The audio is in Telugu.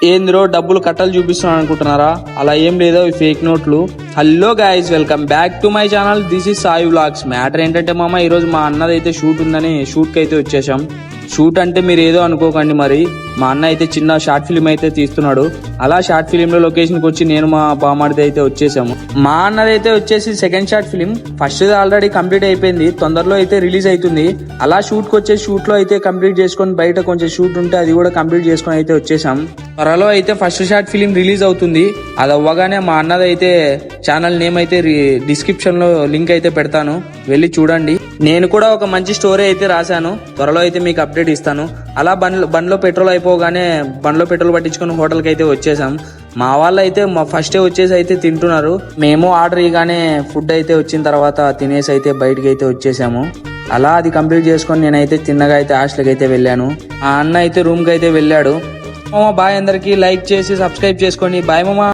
ఏంద్రో డబ్బులు కట్టలు చూపిస్తున్నాను అనుకుంటున్నారా? అలా ఏం లేదో ఫేక్ నోట్లు. Hello guys, welcome back to my channel. This is Sai vlogs. Matter ఏంటంటే మామ, ఈరోజు మా అన్నదైతే షూట్ ఉందని షూట్కి అయితే వచ్చేసాం. షూట్ అంటే మీరు ఏదో అనుకోకండి, మరి మా అన్న అయితే చిన్న షార్ట్ ఫిలిం అయితే తీస్తున్నాడు. అలా షార్ట్ ఫిలిం లో లొకేషన్కి వచ్చి నేను మా బామ్మడిది అయితే వచ్చేసాము. మా అన్నదైతే వచ్చేసి second short film. First already complete అయిపోయింది, తొందరలో అయితే రిలీజ్ అవుతుంది. అలా షూట్కి వచ్చే షూట్ లో అయితే కంప్లీట్ చేసుకొని బయట కొంచెం షూట్ ఉంటే అది కూడా కంప్లీట్ చేసుకొని అయితే వచ్చేసాం. త్వరలో అయితే ఫస్ట్ షార్ట్ ఫిలిం రిలీజ్ అవుతుంది. అది అవ్వగానే మా అన్నదైతే ఛానల్ నేమ్ అయితే డిస్క్రిప్షన్ లో లింక్ అయితే పెడతాను, వెళ్ళి చూడండి. నేను కూడా ఒక మంచి స్టోరీ అయితే రాశాను, త్వరలో అయితే మీకు అప్డేట్ ఇస్తాను. అలా బండ్లో పెట్రోల్ అయిపోగానే బండ్లో పెట్రోల్ పట్టించుకుని హోటల్కి అయితే వచ్చేసాం. మా వాళ్ళు అయితే ఫస్టే వచ్చేసి అయితే తింటున్నారు. మేము ఆర్డర్ ఇవ్వగానే ఫుడ్ అయితే వచ్చిన తర్వాత తినేసి అయితే బయటకి అయితే వచ్చేసాము. అలా అది కంప్లీట్ చేసుకొని నేనైతే తిన్నగా అయితే హాస్టల్కి అయితే వెళ్ళాను. ఆ అన్న అయితే రూమ్కి అయితే వెళ్ళాడు. మామ బాయ్, అందరికి లైక్ చేసి సబ్స్క్రైబ్ చేసుకోండి. బాయ్ మామ.